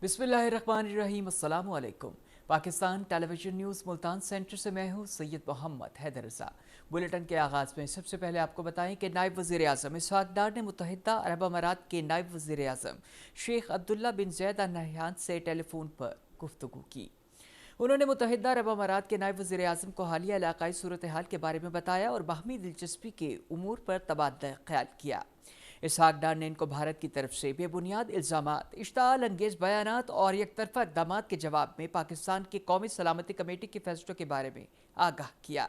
बिस्मिल्लाहिर्रहमानिर्रहीम, अस्सलाम वालेकुम। Pakistan television news Multan centre से मैं हूँ सैयद मोहम्मद हैदर रज़ा। बुलेटिन के आगाज़ में सबसे पहले आपको बताएं कि नायब वज़ीर आज़म इसहाक़ डार ने मुत्तहिदा अरब अमारात के नायब वज़ीर आज़म शेख अब्दुल्ला बिन ज़ैद अल नहयान से टेलीफोन पर गुफ्तगू की। उन्होंने मुत्तहिदा अरब अमारात के नायब वज़ीर आज़म को हालिया इलाक़ाई सूरत हाल के बारे में बताया और बाहमी दिलचस्पी के उमूर पर तबादला ख्याल किया। इसहाक़ डार ने इनको भारत की तरफ से बेबुनियाद इल्ज़ामात, इश्ताल अंगेज़ बयानात और एकतरफ़ा इक़दामात के जवाब में पाकिस्तान की कौमी सलामती कमेटी के फैसलों के बारे में आगाह किया।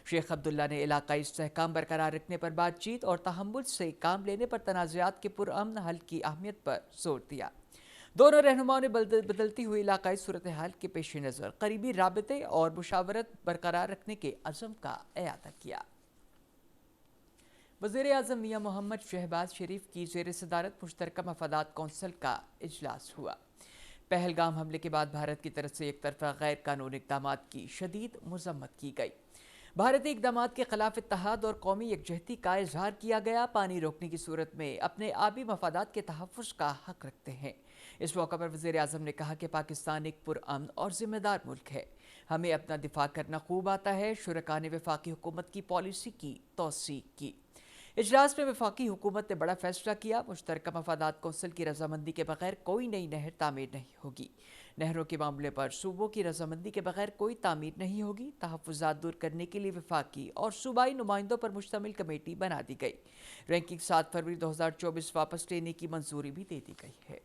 शेख अब्दुल्ला ने इलाक़ाई इस्तेहकाम बरकरार रखने पर बातचीत और तहम्मुल से काम लेने पर तनाज़ात के पुरअमन हल की अहमियत पर जोर दिया। दोनों रहनुमाओं ने बदलती हुई इलाक़ाई सूरत हाल के पेश नज़र करीबी राबते और मुशावरत बरकरार रखने के अज़म का एआदा किया। वज़ीर आज़म मियाँ मोहम्मद शहबाज शरीफ की ज़ेर सदारत मुश्तरका मफादात कौंसिल का इजलास हुआ। पहलगाम हमले के बाद भारत की तरफ से एक तरफा गैर कानूनी इक़दामात की शदीद मज़म्मत की गई। भारतीय इक़दामात के खिलाफ इत्तेहाद और कौमी यकजहती का इजहार किया गया। पानी रोकने की सूरत में अपने आबी मफादात के तहफ़्फ़ुज़ का हक रखते हैं। इस मौका पर वज़ीर आज़म ने कहा कि पाकिस्तान एक पुरअमन और ज़िम्मेदार मुल्क है, हमें अपना दिफा करना खूब आता है। शुरका ने वफाकी हुकूमत की पॉलिसी की तौसीक की। इजलास में वफाकी हुकूमत ने बड़ा फैसला किया। मुश्तरका मफादात कौंसिल की रजामंदी के बगैर कोई नई नहर तामीर नहीं होगी। नहरों के मामले पर सूबों की रजामंदी के बगैर कोई तामीर नहीं होगी। तहफ़्फ़ुज़ात दूर करने के लिए वफाकी और सूबाई नुमाइंदों पर मुश्तमिल कमेटी बना दी गई। रैंकिंग 7 फरवरी 2024 वापस लेने की मंजूरी भी दे दी गई है।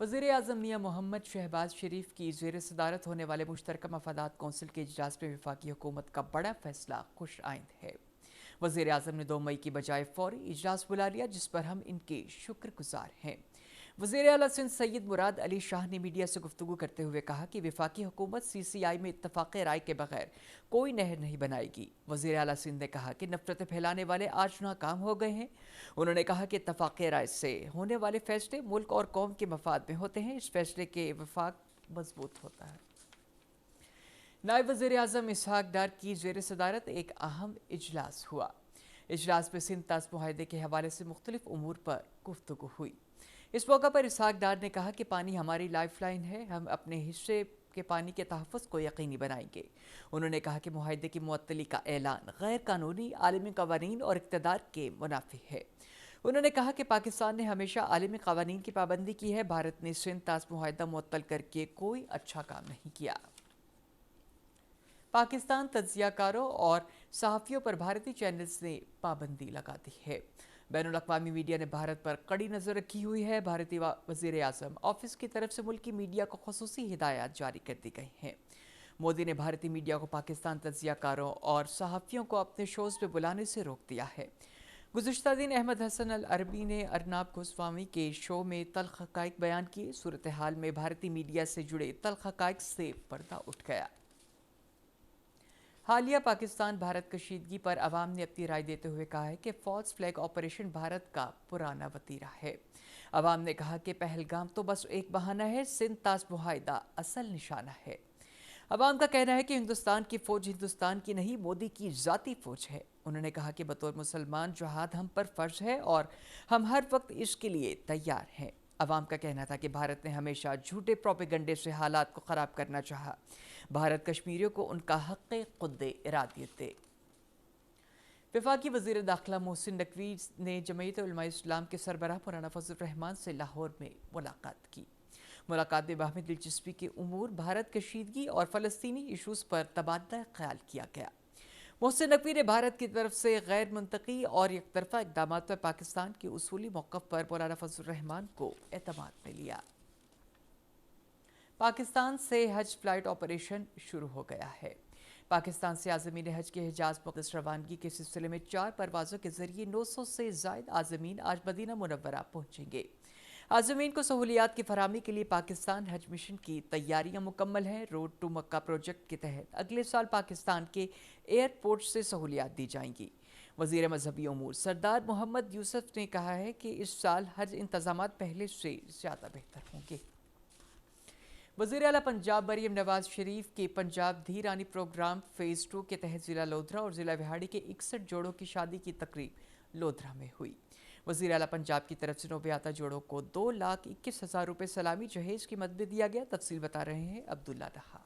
वज़ीर आज़म मियाँ मोहम्मद शहबाज शरीफ की ज़ेर सदारत होने वाले मुश्तरका मफादात कौंसिल के इजलास में वफाकी हुकूमत का बड़ा फैसला खुश आइंद है। वज़ीर आज़म ने 2 मई की बजाय फौरी इजलास बुला लिया, जिस पर हम इनके शुक्रगुजार हैं। वज़ीर आला सिंध सैयद मुराद अली शाह ने मीडिया से गुफ्तगू करते हुए कहा कि वफाकी हुकूमत CCI में इत्तफ़ाक़ राय के बगैर कोई नहर नहीं बनाएगी। वज़ीर आला सिंध ने कहा कि नफ़रतें फैलाने वाले आज नाकाम हो गए हैं। उन्होंने कहा कि इत्तफ़ाक़ राय से होने वाले फैसले मुल्क और कौम के मफाद में होते हैं। इस फैसले के वफाक मजबूत होता है। नायब वज़ीर आज़म इसहाक़ डार की ज़ेर सदारत एक अहम इजलास हुआ। इजलास में सिंध ताज़ मुआहदे के हवाले से मुख्तलिफ उमूर पर गुफ्तगू हुई। इस मौका पर इसहाक़ डार ने कहा कि पानी हमारी लाइफ लाइन है, हम अपने हिस्से के पानी के तहफ़्फ़ुज़ को यकीनी बनाएंगे। उन्होंने कहा कि मुआहदे की मुअत्तली का ऐलान गैर कानूनी आलमी क़वानीन और इक़्तिदार के मुनाफ़ी है। उन्होंने कहा कि पाकिस्तान ने हमेशा आलमी क़वानीन की पाबंदी की है। भारत ने सिंध ताज़ मुआहदा मुअत्तल करके कोई अच्छा काम नहीं किया। पाकिस्तान तज्ज़ियाकारों और सहाफ़ियों पर भारतीय चैनल्स ने पाबंदी लगा दी है। बैनुल अक़वामी मीडिया ने भारत पर कड़ी नज़र रखी हुई है। भारतीय वज़ीर आज़म ऑफिस की तरफ से मुल्की मीडिया को ख़ुसूसी हिदायत जारी कर दी गई हैं। मोदी ने भारतीय मीडिया को पाकिस्तान तज्ज़ियाकारों और सहाफ़ियों को अपने शोज़ में बुलाने से रोक दिया है। गुज़िश्ता दिन अहमद हसन अल अरबी ने अर्नाब गोस्वामी के शो में तल्ख़ हक़ाइक़ बयान किए। सूरत हाल में भारतीय मीडिया से जुड़े तल्ख़ हक़ाइक़ से पर्दा उठ गया। हालिया पाकिस्तान भारत कशीदगी पर अवाम ने अपनी राय देते हुए कहा है कि फॉल्स फ्लैग ऑपरेशन भारत का पुराना वतीरा है। अवाम ने कहा कि पहलगाम तो बस एक बहाना है, सिंध ताज़ मुआहदा असल निशाना है। अवाम का कहना है कि हिंदुस्तान की फ़ौज हिंदुस्तान की नहीं, मोदी की ज़ाती फ़ौज है। उन्होंने कहा कि बतौर मुसलमान जिहाद हम पर फ़र्ज़ है और हम हर वक्त इसके लिए तैयार हैं। अवाम का कहना था कि भारत ने हमेशा झूठे प्रोपेगंडे से हालात को ख़राब करना चाहा। भारत कश्मीरियों को उनका हक़ खुद इरादियत दे। वफाकी वज़ीर दाखिला मोहसिन नकवी ने जमयत उलमा इस्लाम के सरबराह मौलाना फजल रहमान से लाहौर में मुलाकात की। मुलाकात में बाहमी दिलचस्पी के उमूर, भारत कशीदगी और फ़लस्तीनी इशूज़ पर तबादला ख्याल किया गया। मोहसिन नकवी ने भारत की तरफ से गैर मुंतकी और एकतरफ़ा इक़दामात पर पाकिस्तान के उसूली मौक़िफ़ पर मौलाना फजल रहमान को एतमाद में लिया। पाकिस्तान से हज फ्लाइट ऑपरेशन शुरू हो गया है। पाकिस्तान से आज़मीन हज के हिजाज मुक़द्दस रवानगी के सिलसिले में 4 परवाज़ों के ज़रिए 900 से ज़ायद आज़मीन आज मदीना मुनव्वरा पहुँचेंगे। आज़मीन को सहूलियात की फराहमी के लिए पाकिस्तान हज मिशन की तैयारियां मुकम्मल हैं। रोड टू मक्का प्रोजेक्ट के तहत अगले साल पाकिस्तान के एयरपोर्ट से सहूलियात दी जाएंगी। वज़ीर मजहबी उमूर सरदार मोहम्मद यूसुफ ने कहा है कि इस साल हज इंतज़ामात पहले से ज़्यादा बेहतर होंगे। वज़ीर आला पंजाब मरीम नवाज शरीफ के पंजाब धी रानी प्रोग्राम फ़ेज़ 2 के तहत ज़िला लोधरा और ज़िला विहाड़ी के 61 जोड़ों की शादी की तकरीब लोधरा में हुई। वज़ीर आला पंजाब की तरफ से नोबियाता जोड़ों को 2,21,000 रुपये सलामी जहेज की मद में दिया गया। तफसील बता रहे हैं अब्दुल्ला डहा।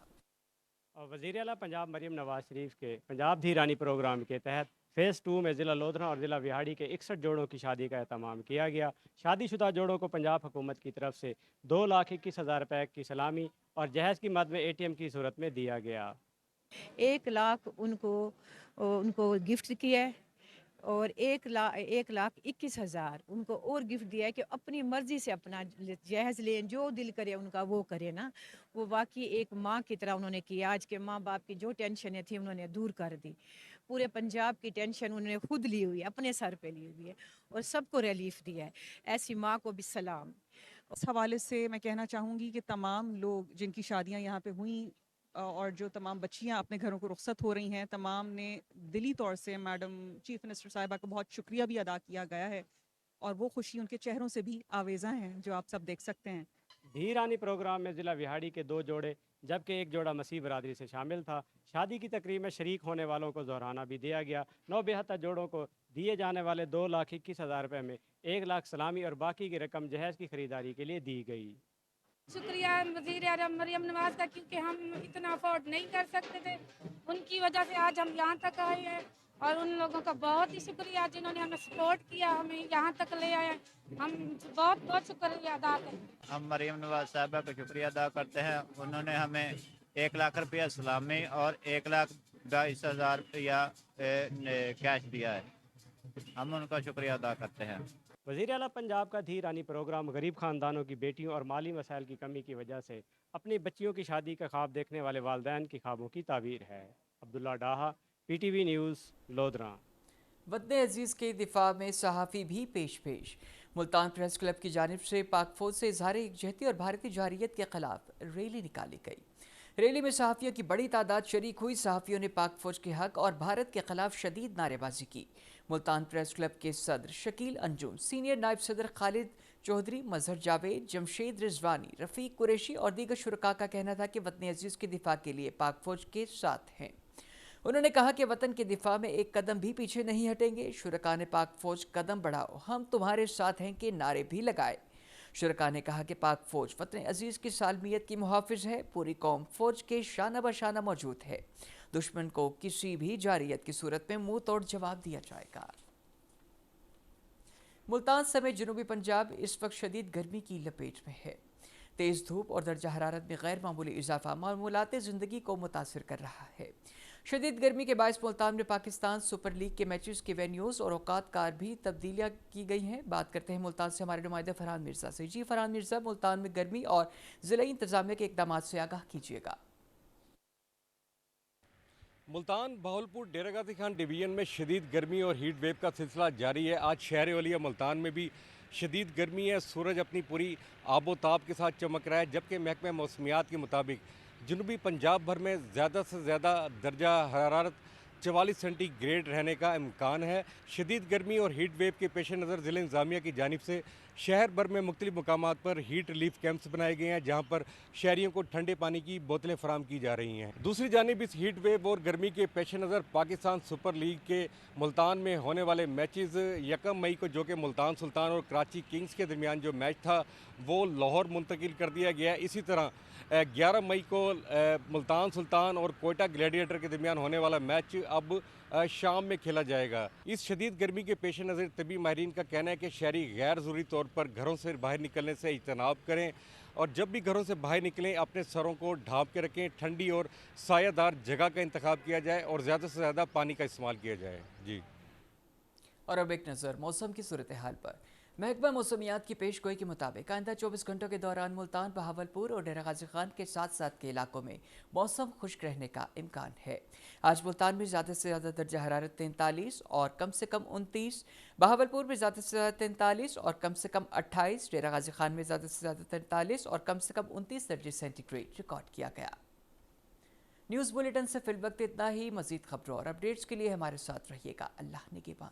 और वज़ीर आला पंजाब मरीम नवाज शरीफ के पंजाब धी रानी प्रोग्राम के तहत फ़ेज़ 2 में ज़िला लोधरा और ज़िला विहाड़ी के 61 जोड़ों की शादी का एहतमाम किया गया। शादीशुदा जोड़ों को पंजाब हुकूमत की तरफ से 2,21,000 रुपये की सलामी और जहेज़ की मद में ATM की सूरत में दिया गया। 1 लाख उनको गिफ्ट किया है और 1,21,000 उनको और गिफ्ट दिया है कि अपनी मर्जी से अपना जहेज लें, जो दिल करे उनका वो करे ना। वो वाकई एक माँ की तरह उन्होंने किया। आज के माँ बाप की जो टेंशनें थी उन्होंने दूर कर दी। पूरे पंजाब की टेंशन उन्होंने खुद ली हुई है, अपने सर पे ली हुई है और सबको रिलीफ दिया है। ऐसी माँ को भी सलाम। इस हवाले से मैं कहना चाहूँगी कि तमाम लोग जिनकी शादियां यहाँ पे हुई और जो तमाम बच्चियां अपने घरों को रुखसत हो रही हैं, तमाम ने दिली तौर से मैडम चीफ मिनिस्टर साहिबा का बहुत शुक्रिया भी अदा किया गया है और वो खुशी उनके चेहरों से भी आवेज़ा हैं जो आप सब देख सकते हैं। धी रानी प्रोग्राम में ज़िला विहाड़ी के 2 जोड़े जबकि एक जोड़ा मसीह बरादरी से शामिल था। शादी की तकरीब में शरीक होने वालों को ज़ोहराना भी दिया गया। 9 बेहतर जोड़ों को दिए जाने वाले 2,21,000 रुपये में 1 लाख सलामी और बाकी की रकम जहेज़ की ख़रीदारी के लिए दी गई। शुक्रिया वज़ीर आला मरियम नवाज़ का, क्योंकि हम इतना अफोर्ड नहीं कर सकते थे। उनकी वजह से आज हम यहाँ तक आए हैं और उन लोगों का बहुत ही शुक्रिया जिन्होंने हमें सपोर्ट किया, हमें यहाँ तक ले आए। हम बहुत बहुत शुक्रिया अदा करते हैं। हम मरियम नवाज साहबा का शुक्रिया अदा करते हैं। उन्होंने हमें 1 लाख रुपया सलामी और 1,22,000 रुपया कैश दिया है। हम उनका शुक्रिया अदा करते हैं। वज़ीर आला पंजाब का धी रानी प्रोग्राम गरीब ख़ानदानों की बेटियों और माली वसाइल की कमी की वजह से अपनी बच्चियों की शादी का ख्वाब देखने वाले वालदैन की ख्वाबों की ताबीर है। अब्दुल्ला डाहा, PTV न्यूज़, लोधरा। वतन अजीज़ के दिफा में सहाफ़ी भी पेश मुल्तान प्रेस क्लब की जानिब से पाक फौज से इजहार यकजहती और भारतीय जारियत के खिलाफ रैली निकाली गई। रैली में सहाफ़ियों की बड़ी तादाद शरीक हुई। सहाफ़ियों ने पाक फौज के हक और भारत के खिलाफ शदीद नारेबाजी की। मुल्तान प्रेस क्लब के सदर शकील अंजुम, सीनियर नायब सदर खालिद चौधरी, मजहर जावेद, जमशेद रिजवानी, रफ़ीक कुरैशी और दीगर शुरका का कहना था कि वतन अजीज़ के दिफा के लिए पाक फौज के साथ हैं। उन्होंने कहा कि वतन के दिफा में एक कदम भी पीछे नहीं हटेंगे। शुरका ने पाक फौज कदम बढ़ाओ, हम तुम्हारे साथ हैं के नारे भी लगाए। शुरका ने कहा कि पाक फौज वतन अजीज़ की सालमियत की मुहाफिज है। पूरी कौम फौज के शाना बशाना मौजूद है। दुश्मन को किसी भी जारियत की सूरत में मुंह तोड़ जवाब दिया जाएगा। मुल्तान समेत जनूबी पंजाब इस वक्त शदीद गर्मी की लपेट में है। तेज़ धूप और दर्जा हरारत में गैर मामूली इजाफा मामूलात ज़िंदगी को मुतासिर कर रहा है। शदीद गर्मी के बायस मुल्तान में पाकिस्तान सुपर लीग के मैचेस के वेन्यूज़ और औकात कार भी तब्दीलियाँ की गई हैं। बात करते हैं मुल्तान से हमारे नुमाइंदे फरहान मिर्ज़ा से। जी फरहान मिर्ज़ा, मुल्तान में गर्मी और ज़िला इंतज़ामिया के इक़दामात से आगाह कीजिएगा। मुल्तान बहावलपुर डेरा गाजी खान डिवीज़न में शदीद गर्मी और हीट वेव का सिलसिला जारी है। आज शहर वलिया मुल्तान में भी शदीद गर्मी है। सूरज अपनी पूरी आबोताब के साथ चमक रहा है, जबकि महकमा मौसमियात के मुताबिक जनूबी पंजाब भर में ज़्यादा से ज़्यादा दर्जा हरारत 44 सेंटीग्रेड रहने का इम्कान है। शदीद गर्मी और हीट वेव के पेश नज़र ज़िला इंतज़ामिया की जानिब से शहर भर में मुख्तलिफ मकामात पर हीट रिलीफ कैंप्स बनाए गए हैं, जहाँ पर शहरियों को ठंडे पानी की बोतलें फराम की जा रही हैं। दूसरी जानिब इस हीट वेव और गर्मी के पेश नज़र पाकिस्तान सुपर लीग के मुल्तान में होने वाले मैचेस 1 मई को, जो कि मुल्तान सुल्तान और कराची किंग्स के दरमियान जो मैच था वो लाहौर मुंतकिल कर दिया गया है। इसी तरह 11 मई को मुल्तान सुल्तान और कोयटा ग्लैडिएटर के दरमियान होने वाला मैच अब शाम में खेला जाएगा। इस शदीद गर्मी के पेश नज़र तबी माहिरीन का कहना है कि शहरी गैर ज़रूरी तौर पर घरों से बाहर निकलने से इज्तनाब करें और जब भी घरों से बाहर निकलें अपने सरों को ढाँप के रखें। ठंडी और सायादार जगह का इंतखाब किया जाए और ज़्यादा से ज़्यादा पानी का इस्तेमाल किया जाए। जी। और अब एक नज़र मौसम की सूरत हाल पर। महकमा मौसमियात की पेश गोई के मुताबिक आइंदा 24 घंटों के दौरान मुल्तान, बहावलपुर और डेरा गाजी खान के साथ साथ के इलाकों में मौसम खुश्क रहने का इम्कान है। आज मुल्तान में ज़्यादा से ज़्यादा दर्जा हरारत 43 और कम से कम 29, बहावलपुर में ज़्यादा से ज़्यादा 43 और कम से कम 28, डेरा गाजी खान में ज़्यादा से ज़्यादा 43 और कम से कम 29 दर्जे सेंटीग्रेड रिकॉर्ड किया गया। न्यूज़ बुलेटिन से फिल वक्त इतना ही। मज़ीद खबरों और अपडेट्स के लिए हमारे साथ रहिएगा। अल्लाह निगहबान।